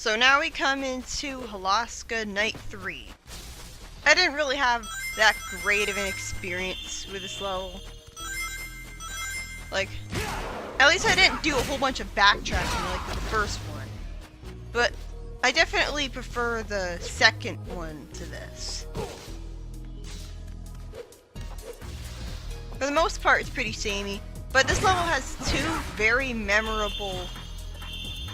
So now we come into Holoska Night 3. I didn't really have that great of an experience with this level. Like, at least I didn't do a whole bunch of backtracking like with the first one. But I definitely prefer the second one to this. For the most part, it's pretty samey, but this level has two very memorable,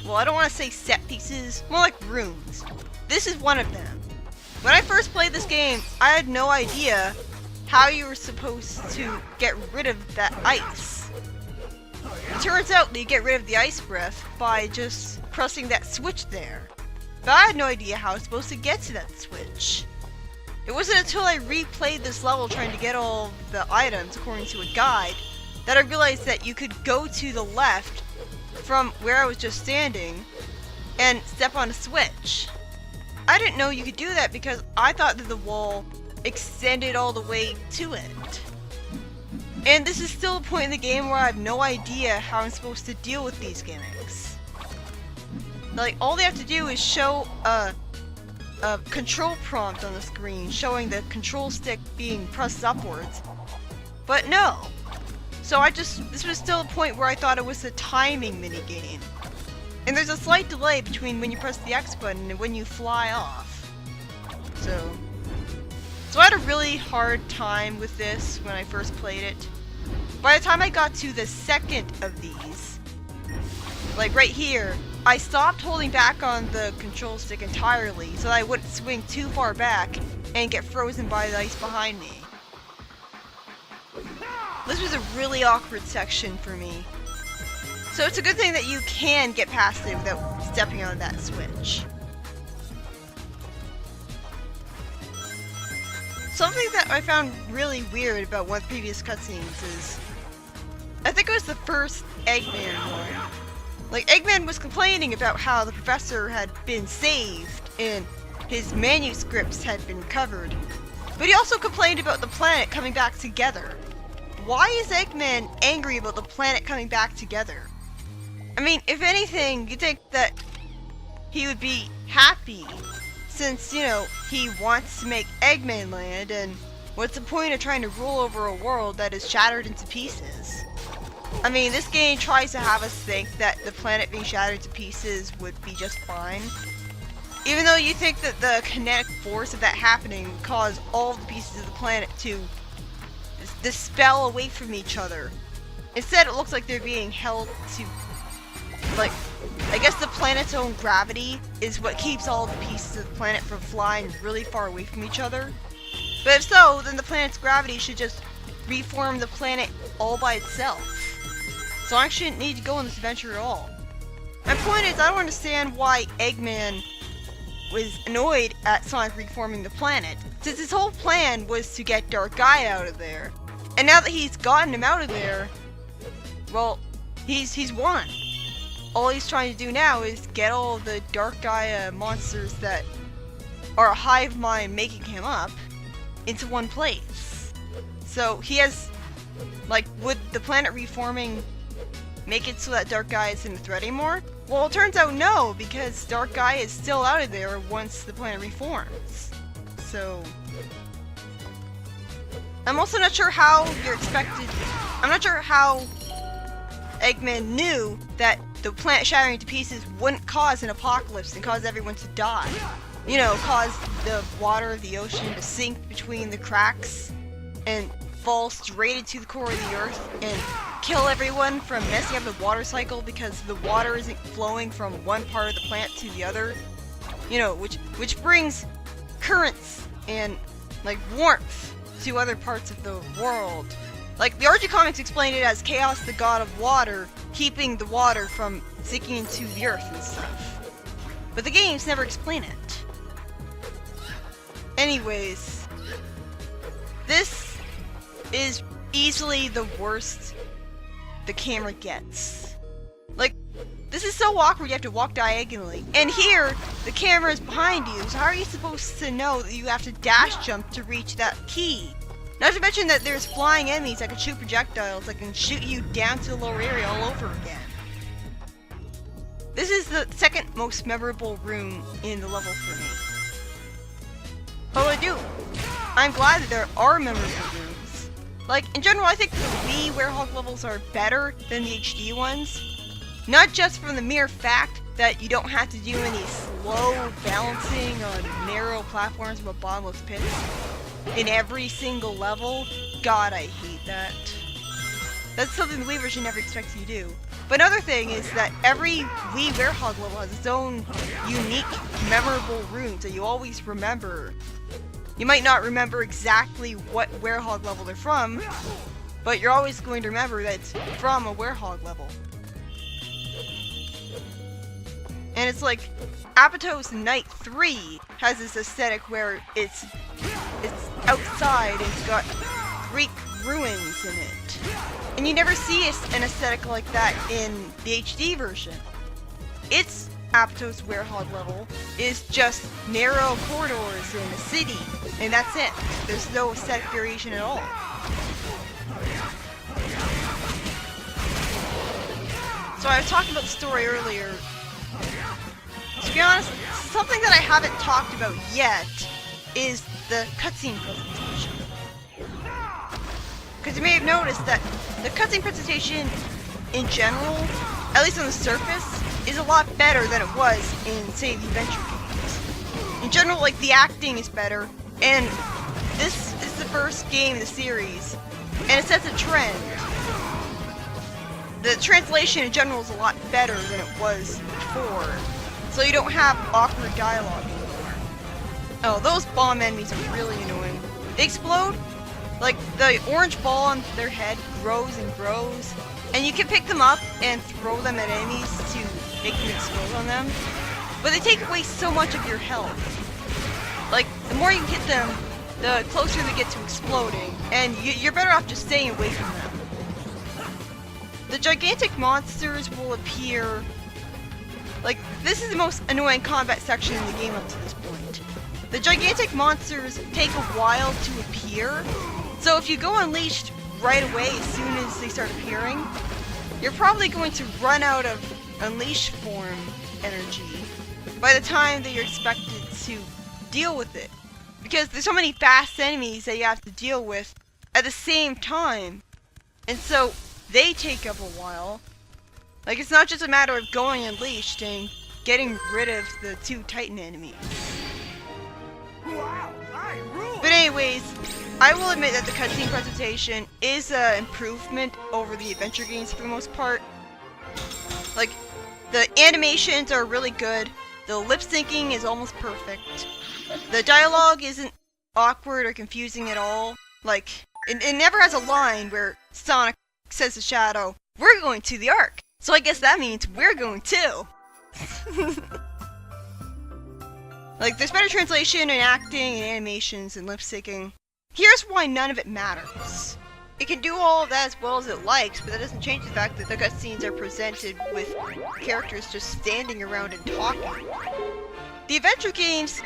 well, I don't want to say set pieces, more like rooms. This is one of them. When I first played this game, I had no idea how you were supposed to get rid of that ice. It turns out that you get rid of the ice breath by just pressing that switch there. But I had no idea how I was supposed to get to that switch. It wasn't until I replayed this level trying to get all the items according to a guide that I realized that you could go to the left from where I was just standing and step on a switch. I didn't know you could do that because I thought that the wall extended all the way to it. And this is still a point in the game where I have no idea how I'm supposed to deal with these gimmicks. Like, all they have to do is show a control prompt on the screen showing the control stick being pressed upwards. But no. So this was still a point where I thought it was a timing minigame. And there's a slight delay between when you press the X button and when you fly off. So I had a really hard time with this when I first played it. By the time I got to the second of these, like right here, I stopped holding back on the control stick entirely so that I wouldn't swing too far back and get frozen by the ice behind me. This was a really awkward section for me. So it's a good thing that you can get past it without stepping on that switch. Something that I found really weird about one of the previous cutscenes is, I think it was the first Eggman one. Like, Eggman was complaining about how the professor had been saved and his manuscripts had been recovered. But he also complained about the planet coming back together. Why is Eggman angry about the planet coming back together? I mean, if anything, you'd think that he would be happy since, you know, he wants to make Eggman Land, and what's the point of trying to rule over a world that is shattered into pieces? I mean, this game tries to have us think that the planet being shattered to pieces would be just fine. Even though you think that the kinetic force of that happening would cause all the pieces of the planet to dispel away from each other. Instead, it looks like they're being held to, like, I guess the planet's own gravity is what keeps all the pieces of the planet from flying really far away from each other. But if so, then the planet's gravity should just reform the planet all by itself. So I shouldn't need to go on this adventure at all. My point is, I don't understand why Eggman was annoyed at Sonic reforming the planet, since his whole plan was to get Dark Gaia out of there. And now that he's gotten him out of there, well, he's won. All he's trying to do now is get all of the Dark Gaia monsters that are a hive mind making him up into one place. So he has, like, would the planet reforming make it so that Dark Gaia isn't a threat anymore? Well, it turns out no, because Dark Gaia is still out of there once the planet reforms. So I'm also not sure how I'm not sure how Eggman knew that the planet shattering to pieces wouldn't cause an apocalypse and cause everyone to die. You know, cause the water of the ocean to sink between the cracks and fall straight into the core of the earth and kill everyone from messing up the water cycle because the water isn't flowing from one part of the planet to the other. You know, which brings currents and, like, warmth to other parts of the world. Like, the RG Comics explained it as Chaos, the god of water, keeping the water from sinking into the earth and stuff. But the games never explain it. Anyways, this is easily the worst the camera gets. Like, this is so awkward you have to walk diagonally. And here, the camera is behind you, so how are you supposed to know that you have to dash jump to reach that key? Not to mention that there's flying enemies that can shoot projectiles that can shoot you down to the lower area all over again. This is the second most memorable room in the level for me. I'm glad that there are memorable rooms. Like, in general, I think the Wii Werehog levels are better than the HD ones. Not just from the mere fact that you don't have to do any slow balancing on narrow platforms with bottomless pits in every single level. God, I hate that. That's something the Wii version never expects you to do. But another thing is that every Wii Werehog level has its own unique, memorable rooms that you always remember. You might not remember exactly what Werehog level they're from, but you're always going to remember that it's from a Werehog level. And it's like, Holoska Night 3 has this aesthetic where it's outside and it's got Greek ruins in it. And you never see an aesthetic like that in the HD version. Its Aptos Werehog level is just narrow corridors in a city, and that's it. There's no aesthetic variation at all. So I was talking about the story earlier. To be honest, something that I haven't talked about yet is the cutscene presentation. Because you may have noticed that the cutscene presentation in general, at least on the surface, is a lot better than it was in, say, the adventure games. In general, like, the acting is better, and this is the first game in the series, and it sets a trend. The translation in general is a lot better than it was before, so you don't have awkward dialogue anymore. Oh, those bomb enemies are really annoying. They explode. Like, the orange ball on their head grows and grows, and you can pick them up and throw them at enemies to make them explode on them, but they take away so much of your health. Like, the more you hit them, the closer they get to exploding, and you're better off just staying away from them. The gigantic monsters will appear. Like, this is the most annoying combat section in the game up to this point. The gigantic monsters take a while to appear, so if you go unleashed right away as soon as they start appearing, you're probably going to run out of unleashed form energy by the time that you're expected to deal with it. Because there's so many fast enemies that you have to deal with at the same time, and so they take up a while. Like, it's not just a matter of going unleashed and getting rid of the two Titan enemies. But anyways, I will admit that the cutscene presentation is an improvement over the adventure games for the most part. Like, the animations are really good, the lip syncing is almost perfect, the dialogue isn't awkward or confusing at all. Like, it never has a line where Sonic says to Shadow, "We're going to the Ark, so I guess that means we're going too." Like, there's better translation and acting and animations and lip syncing. Here's why none of it matters. It can do all of that as well as it likes, but that doesn't change the fact that the cutscenes are presented with characters just standing around and talking. The adventure games,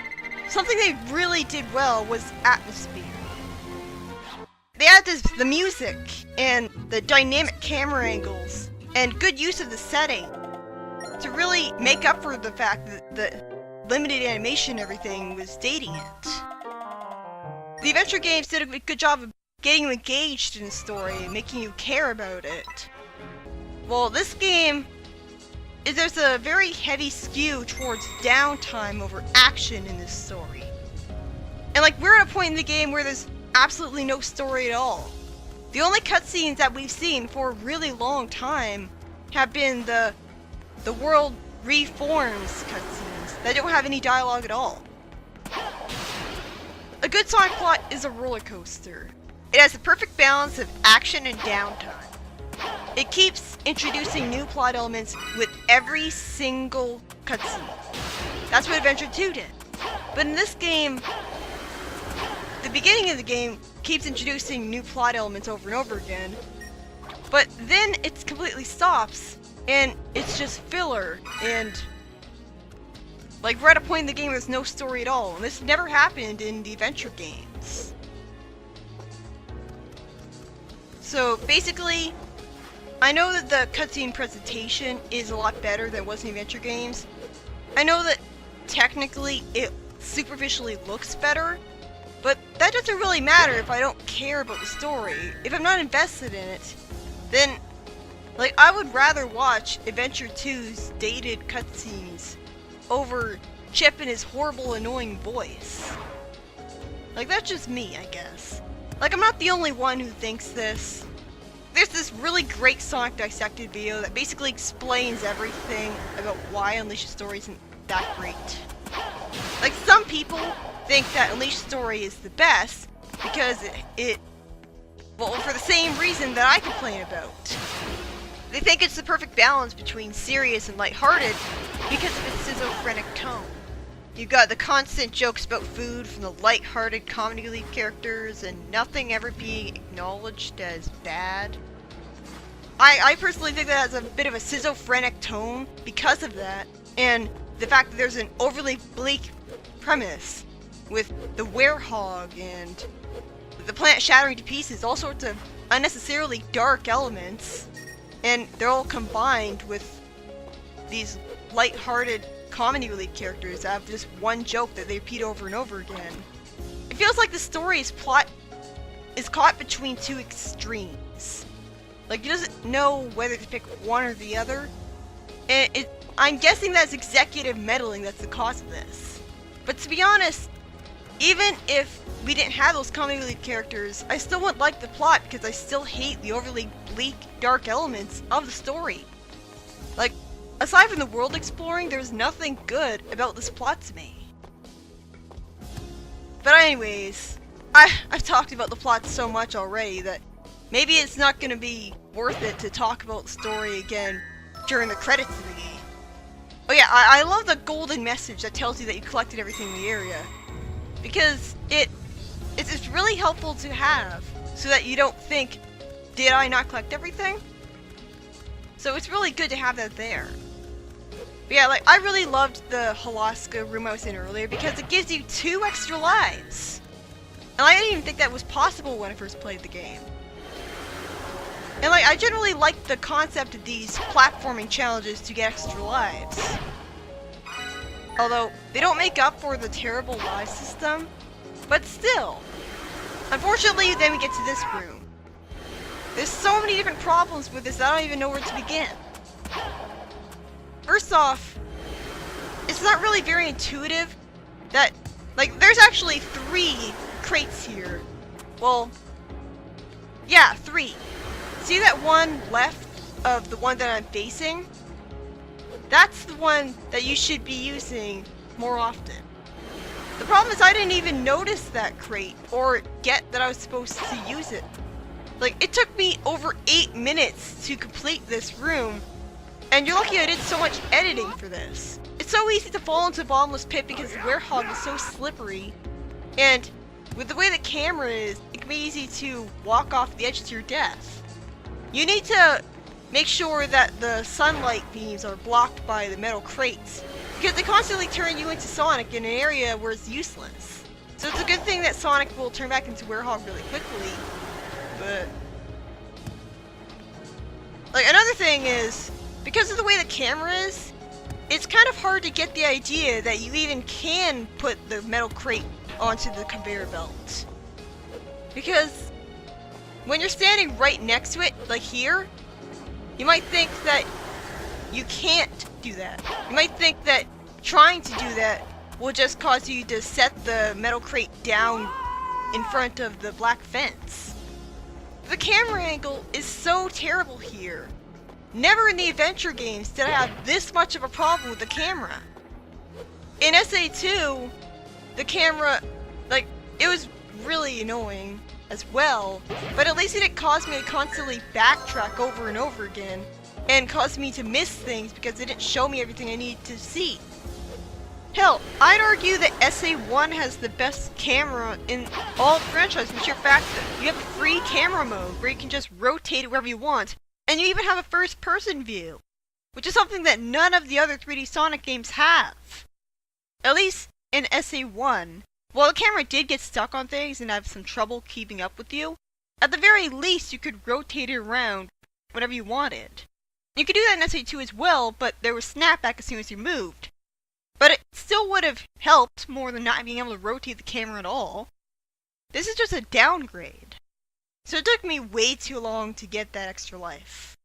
something they really did well was atmosphere. They had the music, and the dynamic camera angles, and good use of the setting to really make up for the fact that the limited animation and everything was dating it. The adventure games did a good job of getting you engaged in the story and making you care about it. Well, this game, there's a very heavy skew towards downtime over action in this story. And like, we're at a point in the game where there's absolutely no story at all. The only cutscenes that we've seen for a really long time have been the world reforms cutscenes that don't have any dialogue at all. A good Sonic plot is a roller coaster. It has the perfect balance of action and downtime. It keeps introducing new plot elements with every single cutscene. That's what Adventure 2 did. But in this game, the beginning of the game keeps introducing new plot elements over and over again, but then it completely stops, and it's just filler, and like, we're at a point in the game where there's no story at all, and this never happened in the adventure games. So basically, I know that the cutscene presentation is a lot better than it was in adventure games. I know that technically it superficially looks better, but that doesn't really matter if I don't care about the story. If I'm not invested in it, then, like, I would rather watch Adventure 2's dated cutscenes over Chip and his horrible, annoying voice. Like, that's just me, I guess. Like, I'm not the only one who thinks this. There's this really great Sonic Dissected video that basically explains everything about why Unleash's story isn't that great. Like, some people think that Unleash's story is the best because well, for the same reason that I complain about. They think it's the perfect balance between serious and lighthearted because of its schizophrenic tone. You got the constant jokes about food from the light-hearted comedy relief characters and nothing ever being acknowledged as bad. I personally think that has a bit of a schizophrenic tone because of that, and the fact that there's an overly bleak premise with the werehog and the planet shattering to pieces, all sorts of unnecessarily dark elements, and they're all combined with these light-hearted comedy relief characters that have just one joke that they repeat over and over again. It feels like the story's plot is caught between two extremes. Like, it doesn't know whether to pick one or the other, and I'm guessing that's executive meddling that's the cause of this. But to be honest, even if we didn't have those comedy relief characters, I still wouldn't like the plot because I still hate the overly bleak, dark elements of the story. Like, aside from the world exploring, there's nothing good about this plot to me. But anyways, I've talked about the plot so much already that maybe it's not going to be worth it to talk about the story again during the credits of the game. Oh yeah, I love the golden message that tells you that you collected everything in the area. Because it's really helpful to have, so that you don't think, did I not collect everything? So it's really good to have that there. But yeah, like, I really loved the Holoska room I was in earlier because it gives you 2 extra lives. And I didn't even think that was possible when I first played the game. And like, I generally like the concept of these platforming challenges to get extra lives. Although, they don't make up for the terrible live system, but still. Unfortunately, then we get to this room. There's so many different problems with this that I don't even know where to begin. First off, it's not really very intuitive that, like, there's actually 3 crates here. Well, yeah, 3. See that one left of the one that I'm facing? That's the one that you should be using more often. The problem is I didn't even notice that crate or get that I was supposed to use it. Like, it took me over 8 minutes to complete this room, and you're lucky I did so much editing for this. It's so easy to fall into a bottomless pit because the werehog is so slippery, and with the way the camera is, it can be easy to walk off the edge to your death. You need to make sure that the sunlight beams are blocked by the metal crates, because they constantly turn you into Sonic in an area where it's useless. So it's a good thing that Sonic will turn back into werehog really quickly, but... like, another thing is, because of the way the camera is, it's kind of hard to get the idea that you even can put the metal crate onto the conveyor belt. Because when you're standing right next to it, like here, you might think that you can't do that. You might think that trying to do that will just cause you to set the metal crate down in front of the black fence. The camera angle is so terrible here. Never in the adventure games did I have this much of a problem with the camera. In SA2, the camera, like, it was really annoying as well, but at least it didn't cause me to constantly backtrack over and over again and cause me to miss things because it didn't show me everything I needed to see. Hell, I'd argue that SA1 has the best camera in all the franchise, for the sheer fact that you have a free camera mode where you can just rotate it wherever you want, and you even have a first-person view, which is something that none of the other 3D Sonic games have. At least in SA1, while the camera did get stuck on things and have some trouble keeping up with you, at the very least you could rotate it around whatever you wanted. You could do that in SE2 as well, but there was snapback as soon as you moved. But it still would have helped more than not being able to rotate the camera at all. This is just a downgrade. So it took me way too long to get that extra life.